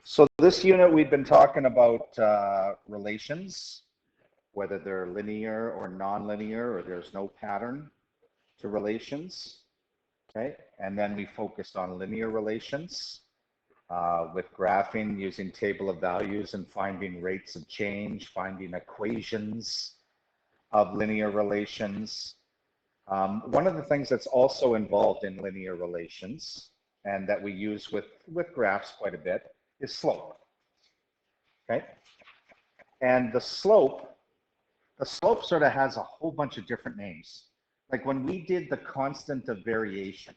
So this unit, we've been talking about relations, whether they're linear or nonlinear, or there's no pattern to relations, okay? And then we focused on linear relations with graphing using table of values and finding rates of change, finding equations of linear relations. One of the things that's also involved in linear relations and that we use with graphs quite a bit is slope, okay? And the slope sort of has a whole bunch of different names. Like when we did the constant of variation.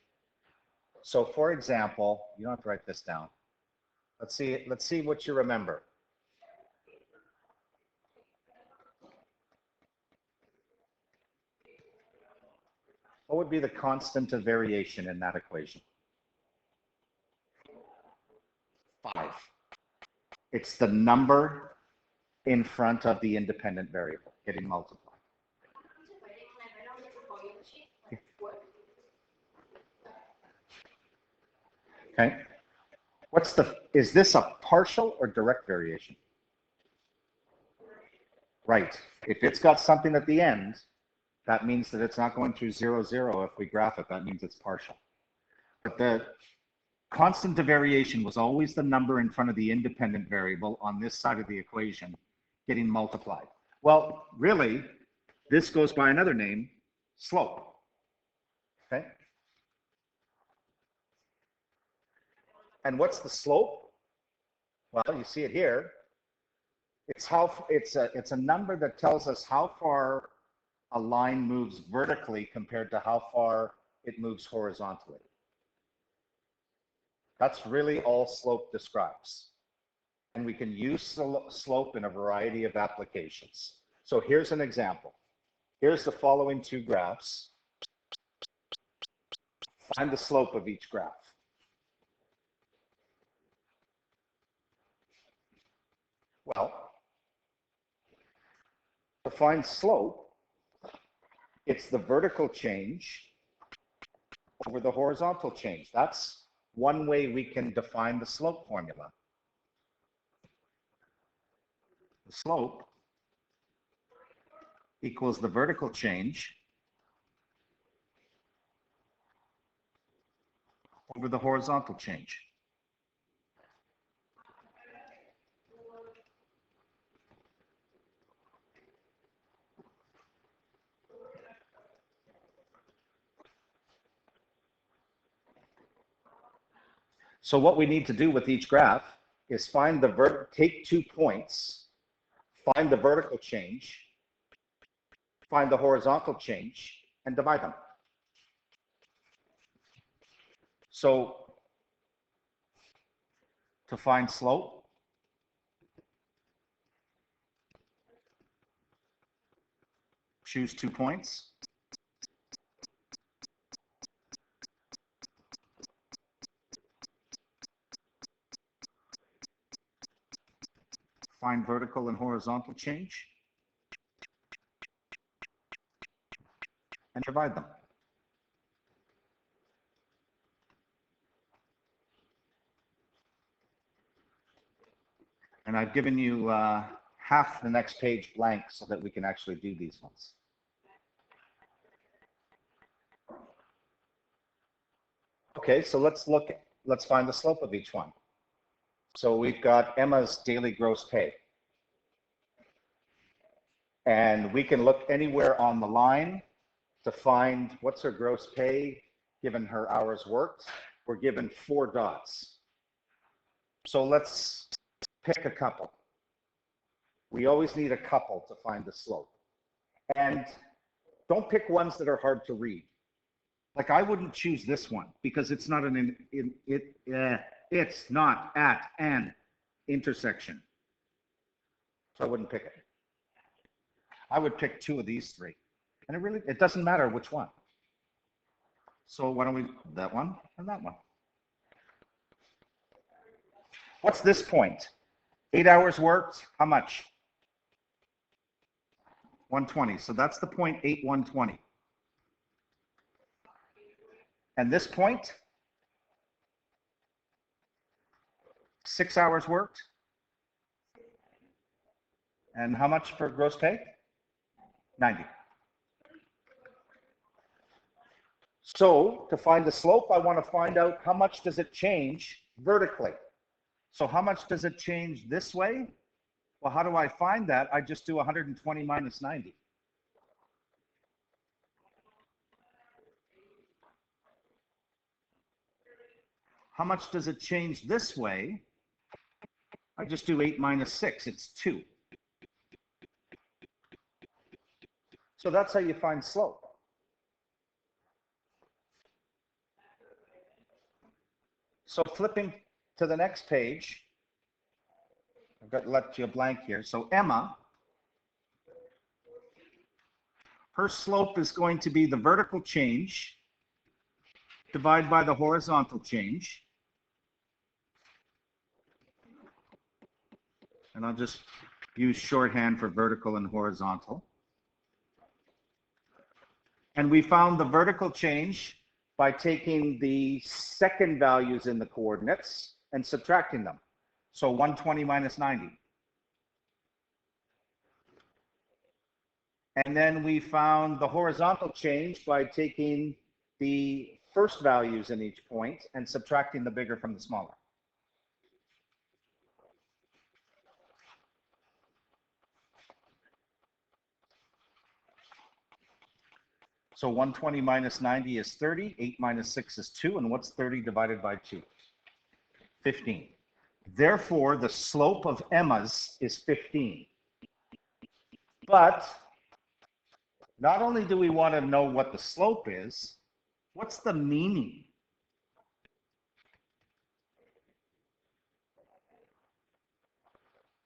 So for example, you don't have to write this down. Let's see what you remember. What would be the constant of variation in that equation? 5. It's the number in front of the independent variable getting multiplied. Okay. Is this a partial or direct variation? Right. If it's got something at the end, that means that it's not going through 0, 0. If we graph it, that means it's partial. But the constant of variation was always the number in front of the independent variable on this side of the equation getting multiplied. Well, really, this goes by another name, slope. Okay. And what's the slope? Well, you see it here. It's a number that tells us how far a line moves vertically compared to how far it moves horizontally. That's really all slope describes. And we can use slope in a variety of applications. So here's an example. Here's the following 2 graphs. Find the slope of each graph. Well, to find slope, it's the vertical change over the horizontal change. That's one way we can define the slope formula. The slope equals the vertical change over the horizontal change. So what we need to do with each graph is take 2 points, find the vertical change, find the horizontal change, and divide them. So to find slope, choose 2 points. Find vertical and horizontal change, and divide them. And I've given you half the next page blank so that we can actually do these ones. Okay, so let's find the slope of each one. So we've got Emma's daily gross pay. And we can look anywhere on the line to find what's her gross pay given her hours worked. We're given 4 dots. So let's pick a couple. We always need a couple to find the slope. And don't pick ones that are hard to read. Like I wouldn't choose this one because it's not it's not at an intersection. So I wouldn't pick it. I would pick 2 of these 3. And it doesn't matter which one. So why don't we, that one and that one. What's this point? 8 hours worked, how much? 120, so that's the point 8, 120. And this point? 6 hours worked. And how much for gross pay? 90. So to find the slope, I want to find out how much does it change vertically. So how much does it change this way? Well, how do I find that? I just do 120 minus 90. How much does it change this way? I just do 8 minus 6. It's 2. So that's how you find slope. So flipping to the next page, I've got left you a blank here. So Emma, her slope is going to be the vertical change divided by the horizontal change. And I'll just use shorthand for vertical and horizontal. And we found the vertical change by taking the second values in the coordinates and subtracting them. So 120 minus 90. And then we found the horizontal change by taking the first values in each point and subtracting the bigger from the smaller. So 120 minus 90 is 30, 8 minus 6 is 2, and what's 30 divided by 2? 15. Therefore, the slope of Emma's is 15. But not only do we want to know what the slope is, what's the meaning?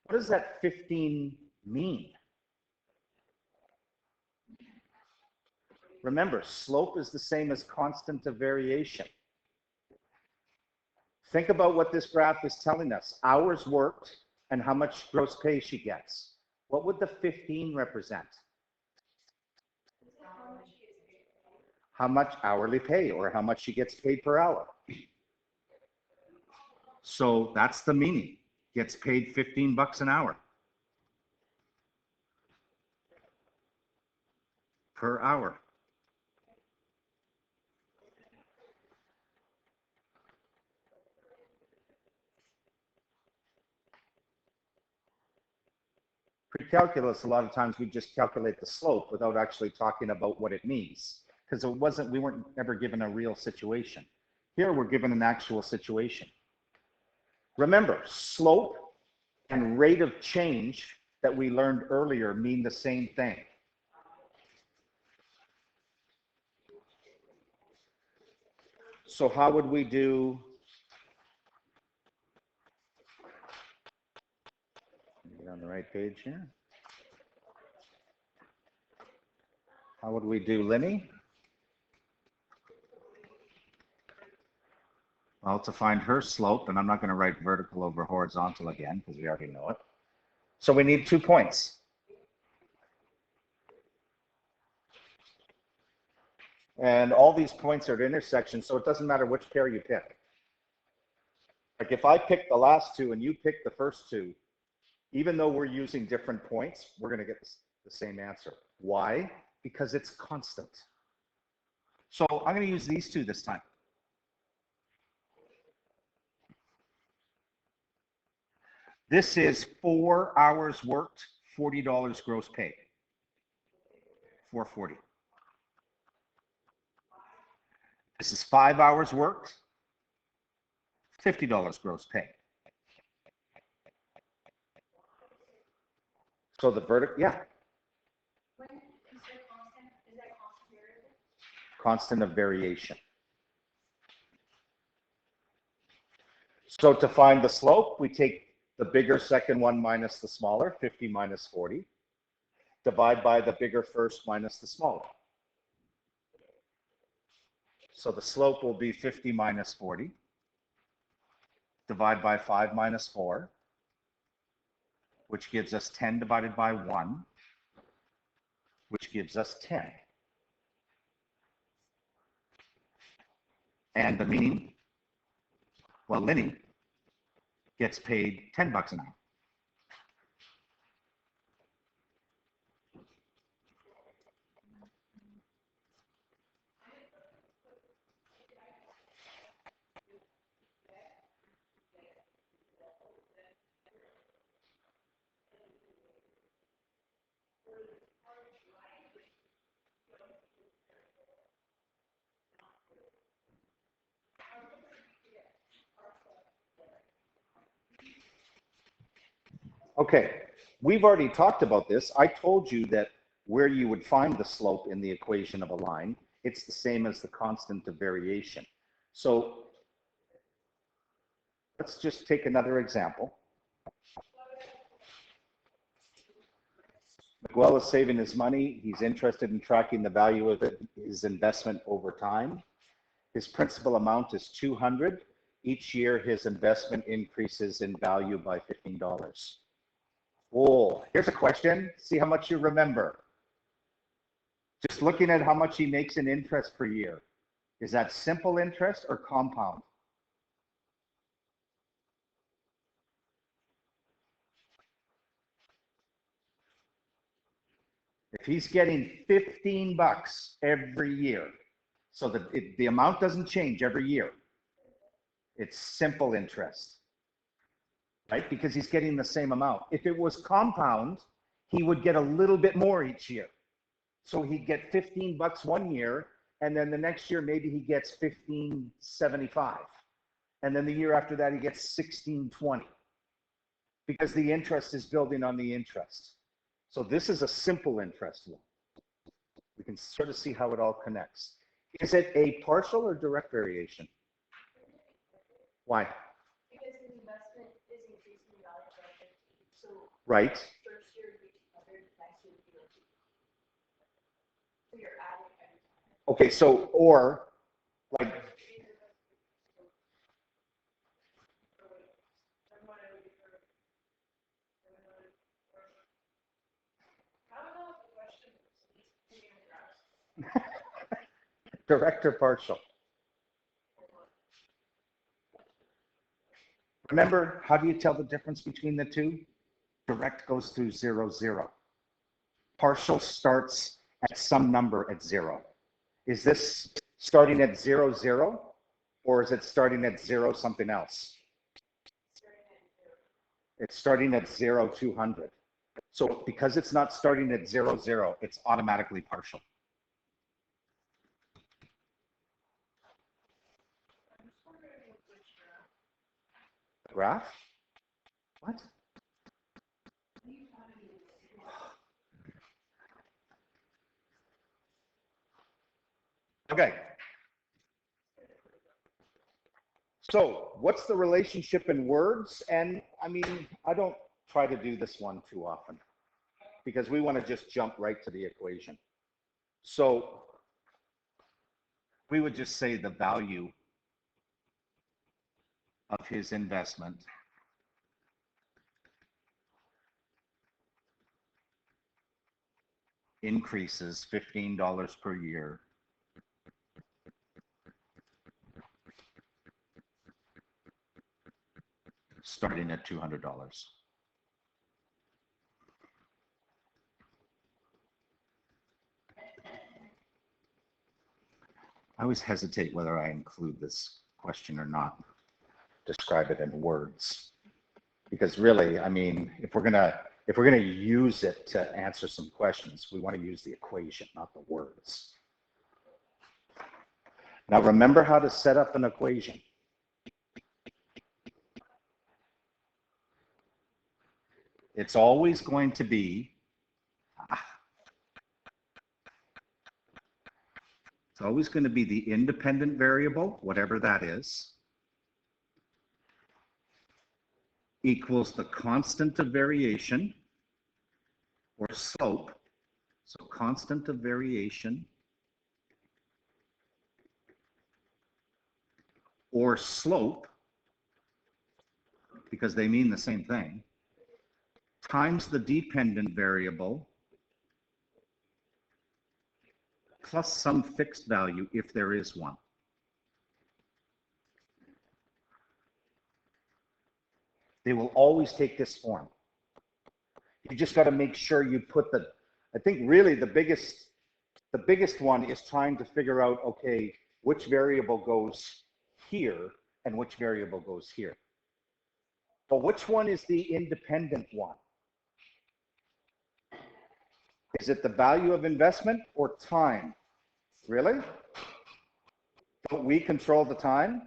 What does that 15 mean? Remember, slope is the same as constant of variation. Think about what this graph is telling us. Hours worked and how much gross pay she gets. What would the 15 represent? How much hourly pay, or how much she gets paid per hour. So that's the meaning. Gets paid 15 bucks an hour. Per hour. Pre-calculus, a lot of times we just calculate the slope without actually talking about what it means, because we weren't ever given a real situation. Here we're given an actual situation. Remember, slope and rate of change that we learned earlier mean the same thing. So how would we do? Get on the right page here. How would we do Linny? Well, to find her slope, and I'm not going to write vertical over horizontal again because we already know it. So we need 2 points. And all these points are at intersections, so it doesn't matter which pair you pick. Like if I pick the last 2 and you pick the first 2, even though we're using different points, we're going to get the same answer. Why? Because it's constant. So I'm going to use these 2 this time. This is 4 hours worked, $40 gross pay. 440. This is 5 hours worked, $50 gross pay. So the verdict, yeah. When is there constant? Is that constant variable? Constant of variation. So to find the slope, we take the bigger second one minus the smaller, 50 minus 40. Divide by the bigger first minus the smaller. So the slope will be 50 minus 40. Divide by 5 minus 4, which gives us 10 divided by 1, which gives us 10. And the meaning, well, Linny gets paid $10 an hour. Okay, we've already talked about this. I told you that where you would find the slope in the equation of a line, it's the same as the constant of variation. So let's just take another example. Miguel is saving his money. He's interested in tracking the value of his investment over time. His principal amount is $200. Each year, his investment increases in value by $15. Oh, here's a question. See how much you remember. Just looking at how much he makes in interest per year. Is that simple interest or compound? If he's getting $15 every year, so that the amount doesn't change every year, it's simple interest, right? Because he's getting the same amount. If it was compound, he would get a little bit more each year. So he'd get $15 one year, and then the next year maybe he gets $15.75, and then the year after that he gets $16.20, because the interest is building on the interest. So this is a simple interest one. We can sort of see how it all connects. Is it a partial or direct variation? Why? Because the investment is increasing in value by 15. So right. First year would be 200, next year would be 200. So you're adding every time. Okay, so or like direct or partial. Remember, how do you tell the difference between the two? Direct goes through 0, 0. Partial starts at some number at 0. Is this starting at 0, 0? Or is it starting at 0 something else? It's starting at 0, 200. So because it's not starting at 0, 0, it's automatically partial. Graph? What? Okay. So what's the relationship in words? And I mean, I don't try to do this one too often because we want to just jump right to the equation. So we would just say the value of his investment increases $15 per year starting at $200. I always hesitate whether I include this question or not, describe it in words, because really, I mean, if we're gonna use it to answer some questions, we want to use the equation, not the words. Now remember how to set up an equation. It's always going to be the independent variable, whatever that is, equals the constant of variation or slope. So constant of variation or slope, because they mean the same thing, times the dependent variable plus some fixed value if there is one. They will always take this form. You just got to make sure you put the, I think really the biggest one is trying to figure out, okay, which variable goes here and which variable goes here. But which one is the independent one? Is it the value of investment or time? Really? Don't we control the time?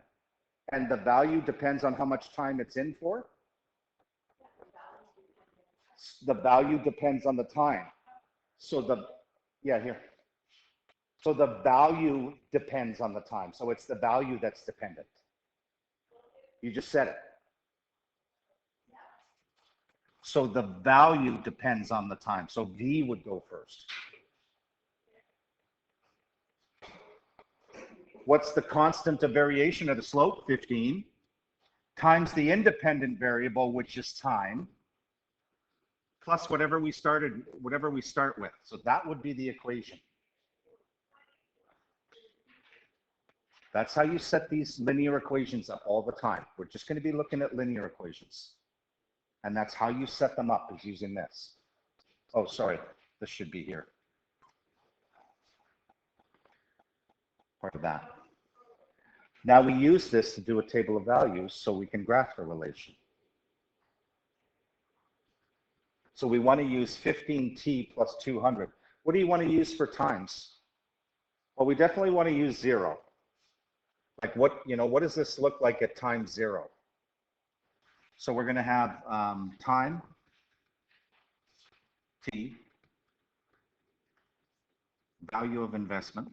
And the value depends on how much time it's in for? The value depends on the time. So here. So the value depends on the time. So it's the value that's dependent. You just said it. So the value depends on the time. So V would go first. What's the constant of variation of the slope? 15 times the independent variable, which is time, plus whatever we start with. So that would be the equation. That's how you set these linear equations up all the time. We're just going to be looking at linear equations. And that's how you set them up, is using this. Oh, sorry, this should be here. Part of that. Now we use this to do a table of values so we can graph a relation. So we want to use 15t plus 200. What do you want to use for times? Well, we definitely want to use 0. Like what does this look like at time 0? So we're going to have time, t, value of investment,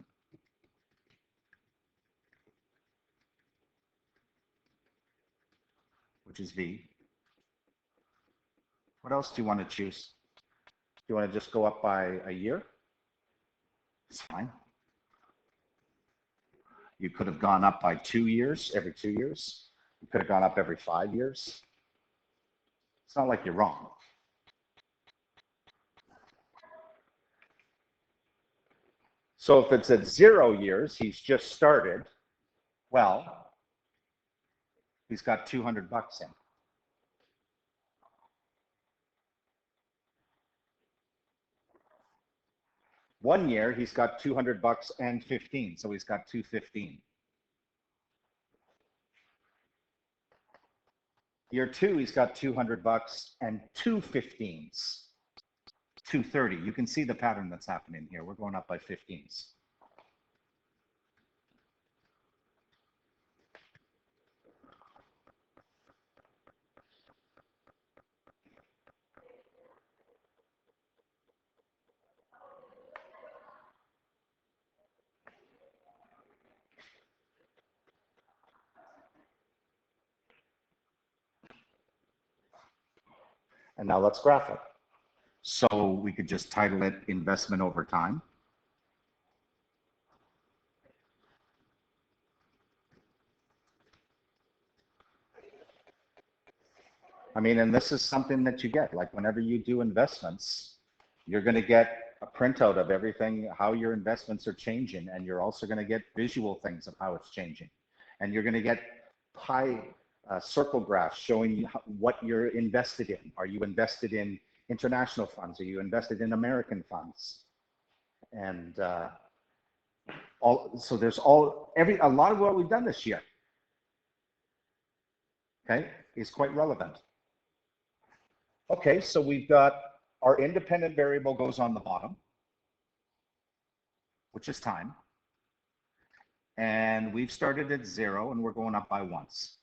which is V. What else do you want to choose? Do you want to just go up by a year? It's fine. You could have gone up by 2 years, every 2 years. You could have gone up every 5 years. It's not like you're wrong. So if it's at 0 years, he's just started, well, he's got 200 bucks in. One year, he's got 200 bucks and 15, so he's got 215. Year 2, he's got 200 bucks and 2 15s. 230. You can see the pattern that's happening here. We're going up by 15s. And now let's graph it. So we could just title it investment over time. I mean, and this is something that you get, like whenever you do investments, you're going to get a printout of everything, how your investments are changing, and you're also going to get visual things of how it's changing. And you're going to get pie circle graphs showing you what you're invested in. Are you invested in international funds? Are you invested in American funds? And so there's a lot of what we've done this year, okay, is quite relevant. Okay, so we've got our independent variable goes on the bottom, which is time. And we've started at 0 and we're going up by once.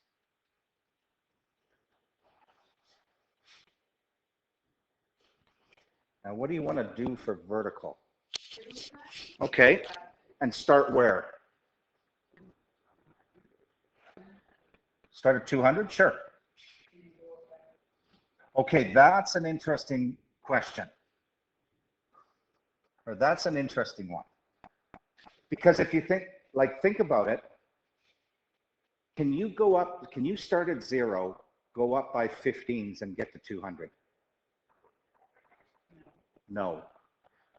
Now, what do you want to do for vertical? Okay, and start where? Start at 200? Sure. Okay, that's an interesting question. Or that's an interesting one. Because if you think about it, can you start at 0, go up by 15s and get to 200? No,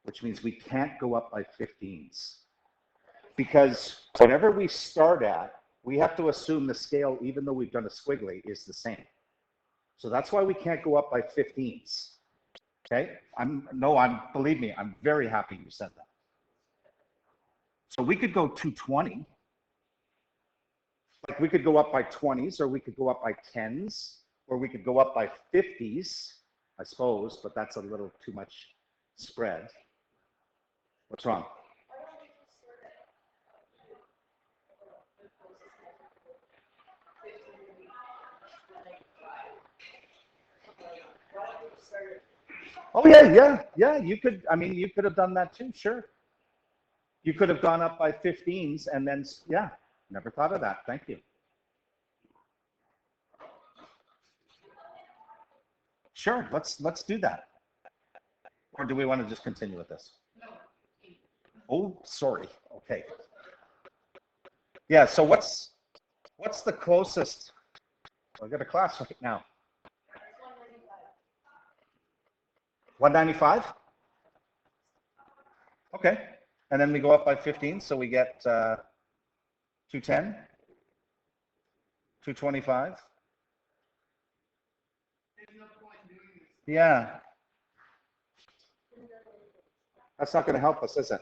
which means we can't go up by 15s. Because whatever we start at, we have to assume the scale, even though we've done a squiggly, is the same. So that's why we can't go up by 15s. Okay, believe me, I'm very happy you said that. So we could go 220. Like we could go up by 20s, or we could go up by 10s, or we could go up by 50s, I suppose, but that's a little too much spread. What's wrong? Oh yeah. You could. I mean, you could have done that too. Sure. You could have gone up by 15s and then yeah. Never thought of that. Thank you. Sure. Let's do that. Or do we want to just continue with this? Oh, sorry. Okay. Yeah. So what's the closest? I got a class right now. 195. Okay. And then we go up by 15, so we get 210, 225. Yeah. That's not going to help us, is it?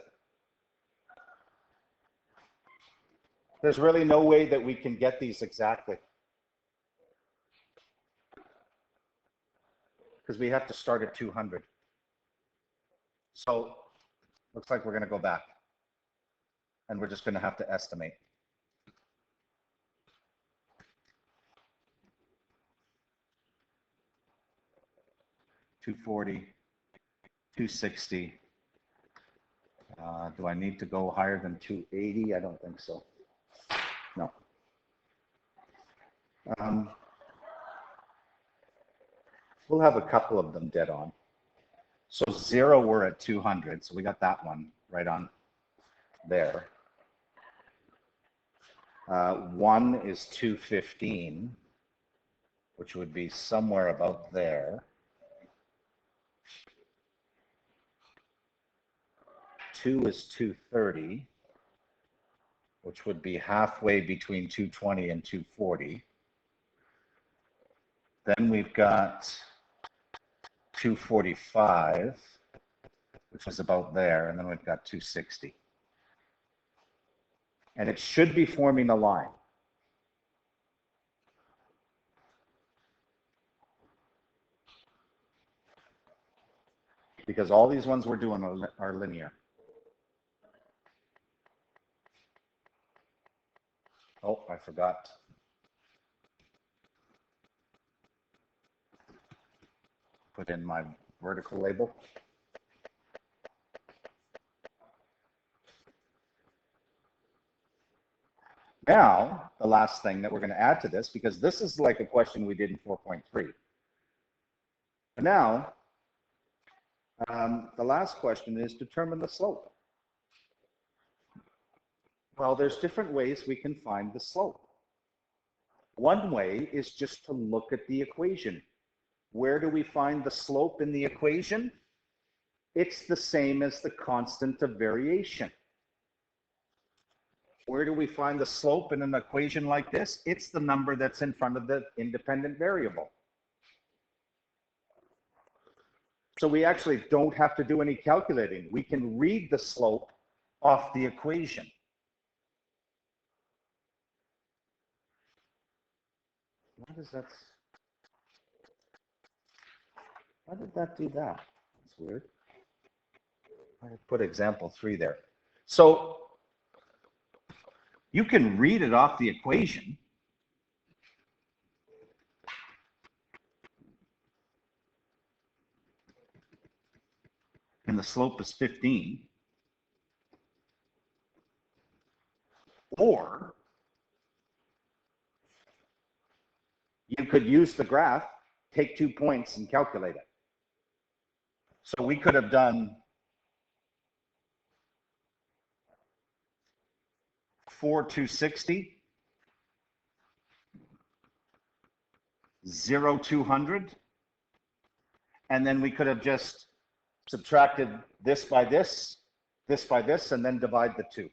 There's really no way that we can get these exactly. Because we have to start at 200. So looks like we're going to go back. And we're just going to have to estimate. $240, $260. Do I need to go higher than $280? I don't think so. No. We'll have a couple of them dead on. So 0, we're at 200. So we got that one right on there. 1 is 215, which would be somewhere about there. 2 is 230, which would be halfway between 220 and 240. Then we've got 245, which is about there, and then we've got 260. And it should be forming a line. Because all these ones we're doing are linear. Oh, I forgot. Put in my vertical label. Now, the last thing that we're going to add to this, because this is like a question we did in 4.3. But now, the last question is determine the slope. Well, there's different ways we can find the slope. One way is just to look at the equation. Where do we find the slope in the equation? It's the same as the constant of variation. Where do we find the slope in an equation like this? It's the number that's in front of the independent variable. So we actually don't have to do any calculating. We can read the slope off the equation. Why did that do that? That's weird. I put example 3 there. So you can read it off the equation. And the slope is 15. Or you could use the graph, take 2 points and calculate it. So we could have done 4 260, 0 200, and then we could have just subtracted this by this by this, and then divide the 2.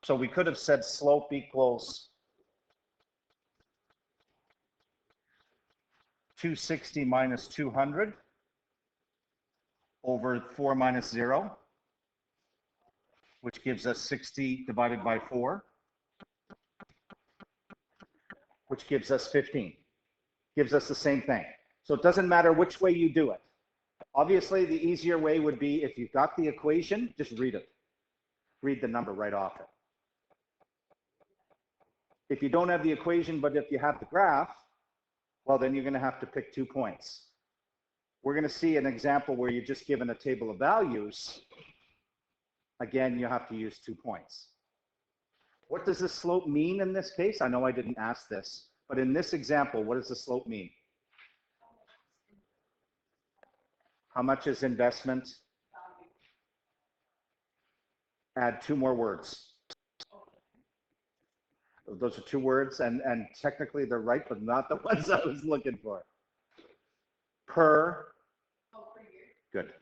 So we could have said slope equals 260 minus 200 over 4 minus 0, which gives us 60 divided by 4, which gives us 15. Gives us the same thing. So it doesn't matter which way you do it. Obviously, the easier way would be if you've got the equation, just read it. Read the number right off it. If you don't have the equation, but if you have the graph, well, then you're going to have to pick 2 points. We're going to see an example where you're just given a table of values. Again, you have to use 2 points. What does the slope mean in this case? I know I didn't ask this, but in this example, what does the slope mean? How much is investment? Add 2 more words. Those are 2 words, and technically they're right, but not the ones I was looking for. Per. Good.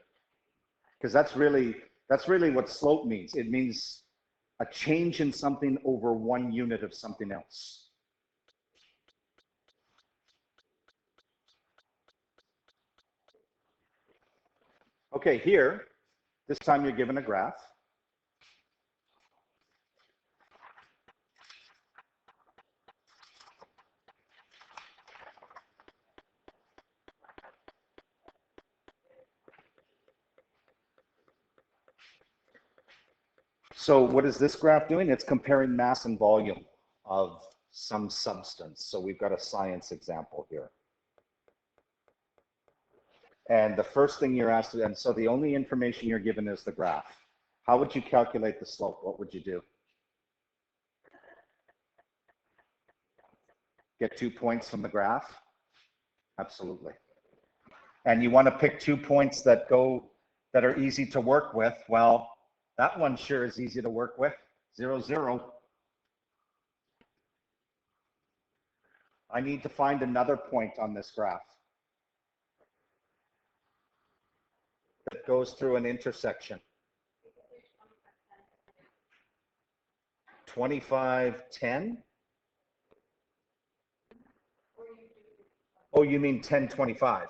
Because that's really what slope means. It means a change in something over 1 unit of something else. Okay, here, this time you're given a graph. So what is this graph doing? It's comparing mass and volume of some substance. So we've got a science example here. And the first thing you're asked, and so the only information you're given is the graph. How would you calculate the slope? What would you do? Get 2 points from the graph? Absolutely. And you want to pick 2 points that are easy to work with. Well, that one sure is easy to work with. 0, 0. I need to find another point on this graph that goes through an intersection. 25, 10? Oh, you mean 10, 25?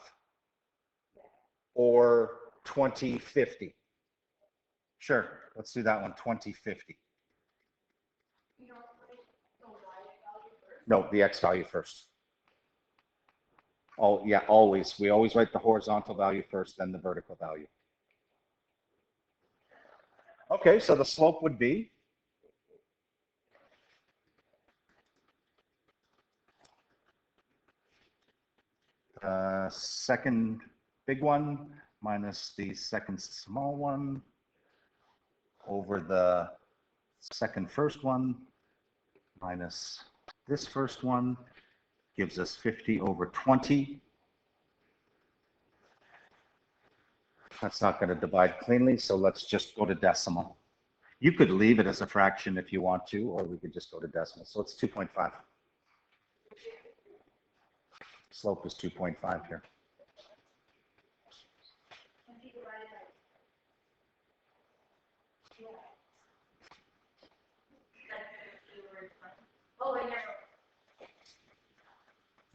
Or 20, 50? Sure, let's do that one, 20, 50. No, the X value first. Oh, yeah, always. We always write the horizontal value first, then the vertical value. Okay, so the slope would be second big one minus the second small one over the second first one minus this first one gives us 50 over 20. That's not going to divide cleanly, so let's just go to decimal. You could leave it as a fraction if you want to, or we could just go to decimal. So it's 2.5. Slope is 2.5 here.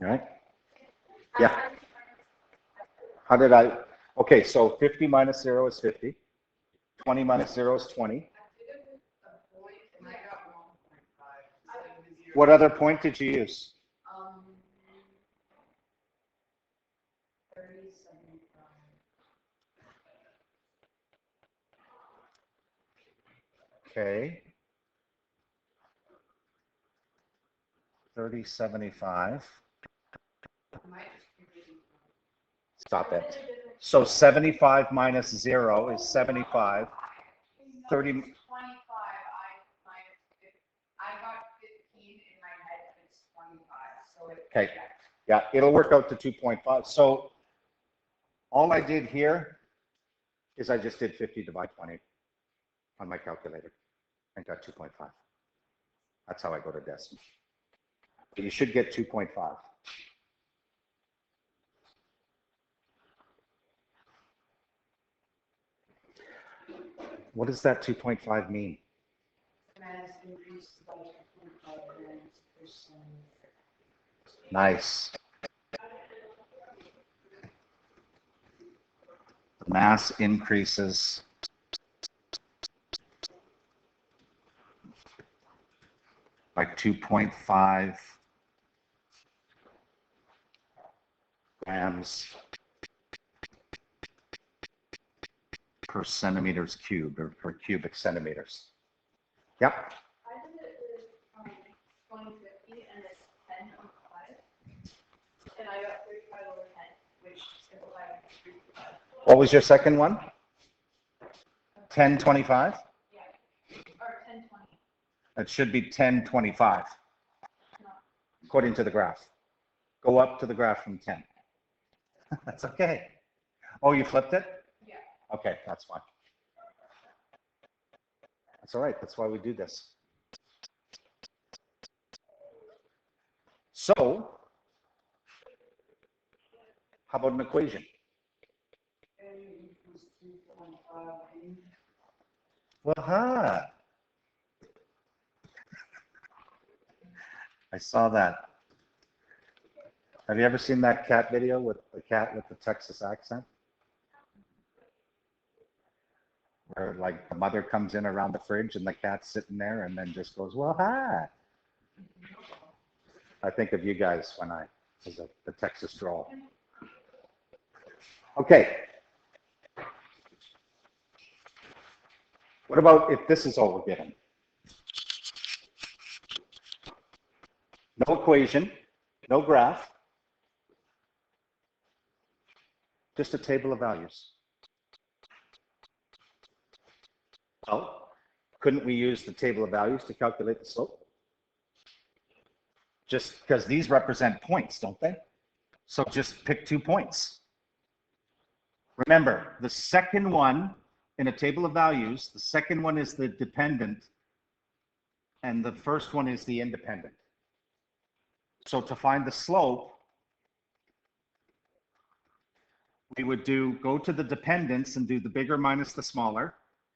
All right. Yeah. How did I? Okay, so 50 minus 0 is 50. 20 minus 0 is 20. What other point did you use? 3075. Okay. 3075. Stop it. So 75 minus 0 is 75. 30. 25. I got 15 in my head. It's 25. So okay. Yeah, it'll work out to 2.5. So all I did here is I just did 50 divided by 20 on my calculator and got 2.5. That's how I go to decimal. But you should get 2.5. What does that 2.5 mean? Nice. Mass increases by 2.5 grams per centimeters cubed, or per cubic centimeters. Yep. I did it with 2050 and it's 10.5. And I got 35 over 10, which simplified to 35. What was your second one? 1025? Yeah. Or 10.20. It should be 1025, No. according to the graph. Go up to the graph from 10. That's okay. Oh, you flipped it? Yeah. Okay, that's fine. That's all right. That's why we do this. So, how about an equation? Well, I saw that. Have you ever seen that cat video with the cat with the Texas accent? Where like the mother comes in around the fridge and the cat's sitting there and then just goes, well, hi. I think of you guys when I was the Texas drawl. Okay. What about if this is all we're given? No equation, no graph, just a table of values. Well, couldn't we use the table of values to calculate the slope? Just because these represent points, don't they? So just pick 2 points. Remember, the second one in a table of values, the second one is the dependent and the first one is the independent. So to find the slope, we would go to the dependents and do the bigger minus the smaller,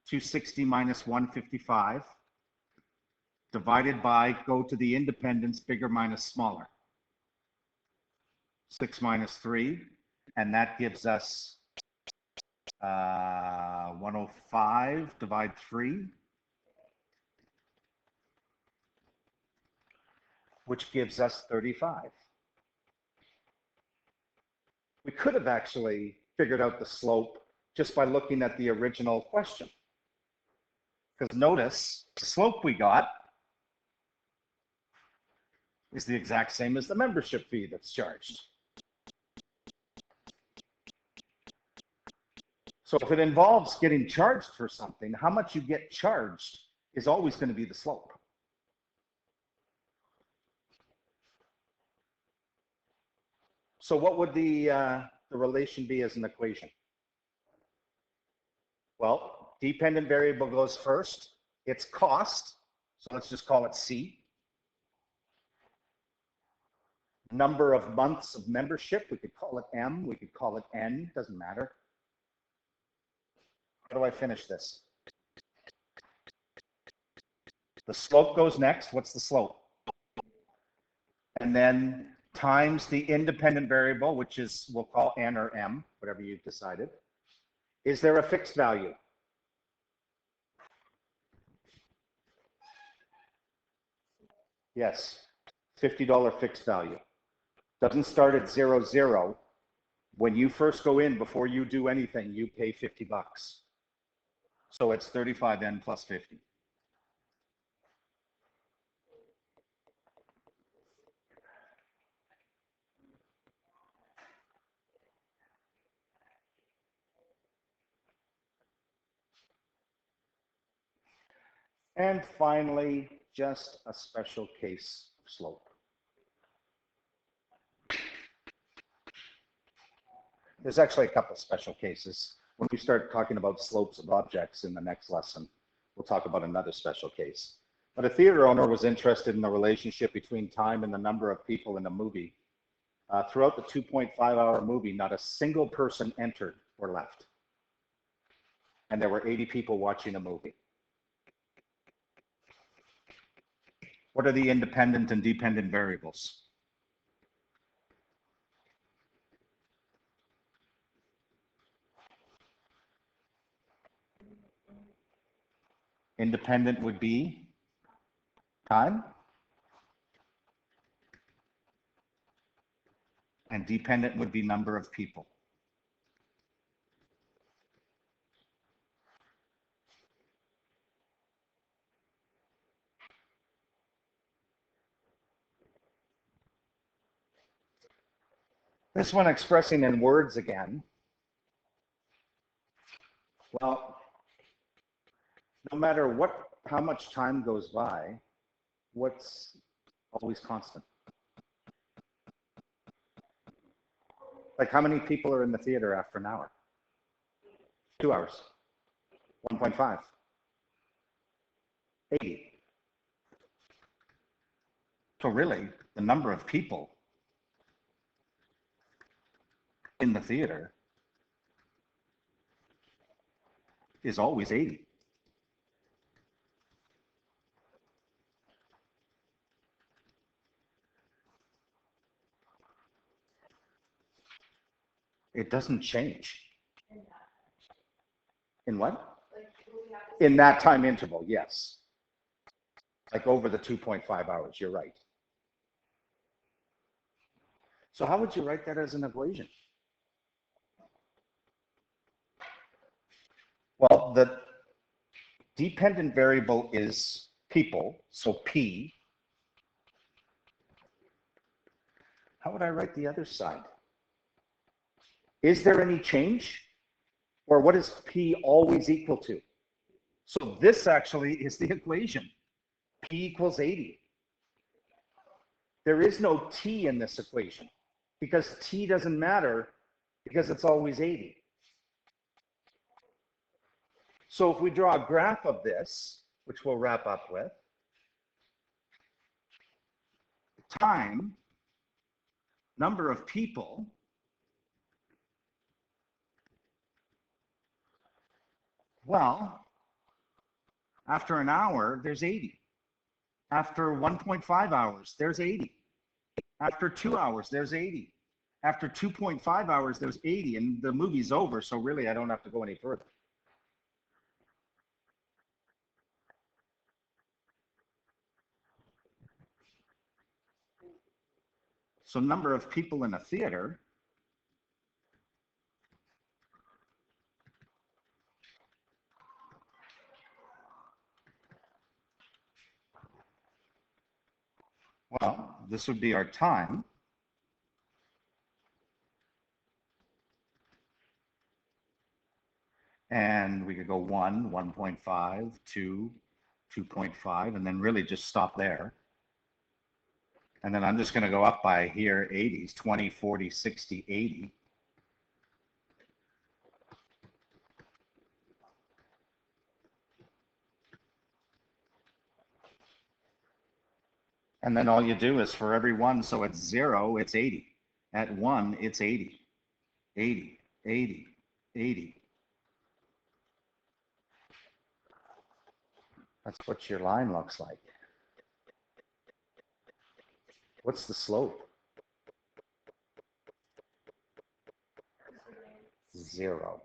260 minus 155, divided by, go to the independents, bigger minus smaller, 6 minus 3, and that gives us 105, divide 3, which gives us 35. We could have actually figured out the slope just by looking at the original question. Because notice, the slope we got is the exact same as the membership fee that's charged. So if it involves getting charged for something, how much you get charged is always going to be the slope. So what would the relation be as an equation? Well, dependent variable goes first. It's cost. So let's just call it C. Number of months of membership, we could call it M, we could call it N, doesn't matter. How do I finish this? The slope goes next. What's the slope? And then times the independent variable, which is, we'll call N or M, whatever you've decided. Is there a fixed value? Yes, $50 fixed value. Doesn't start at 0, 0. When you first go in, before you do anything, you pay 50 bucks. So it's 35N plus 50. And finally, just a special case of slope. There's actually a couple of special cases. When we start talking about slopes of objects in the next lesson, we'll talk about another special case. But a theater owner was interested in the relationship between time and the number of people in a movie. Throughout the 2.5-hour movie, not a single person entered or left. And there were 80 people watching a movie. What are the independent and dependent variables? Independent would be time. And dependent would be number of people. This one expressing in words again. Well, no matter how much time goes by, what's always constant? Like how many people are in the theater after an hour? 2 hours. 1.5. 80. So really, the number of people in the theater is always 80. It doesn't change. In what? In that time interval, yes. Like over the 2.5 hours, you're right. So how would you write that as an equation? Well, the dependent variable is people, so P. How would I write the other side? Is there any change? Or what is P always equal to? So this actually is the equation. P equals 80. There is no T in this equation because T doesn't matter because it's always 80. So if we draw a graph of this, which we'll wrap up with, time, number of people, well, after an hour, there's 80. After 1.5 hours, there's 80. After 2 hours, there's 80. After 2.5 hours, there's 80, and the movie's over, so really I don't have to go any further. So number of people in a theater well, this would be our time. And we could go 1, 1.5, 2, 2.5, and then really just stop there. And then I'm just going to go up by here, 80s, 20, 40, 60, 80. And then all you do is for every one, so at 0, it's 80. At 1, it's 80. 80, 80, 80. That's what your line looks like. What's the slope? 0.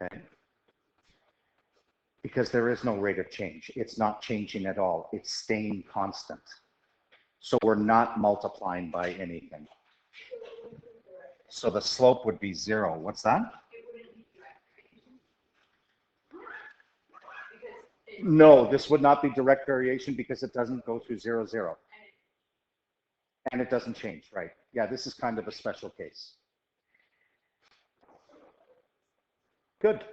Okay. Because there is no rate of change. It's not changing at all. It's staying constant. So we're not multiplying by anything. So the slope would be 0. What's that? No, this would not be direct variation because it doesn't go through 0, 0. And it doesn't change, right? Yeah, this is kind of a special case. Good.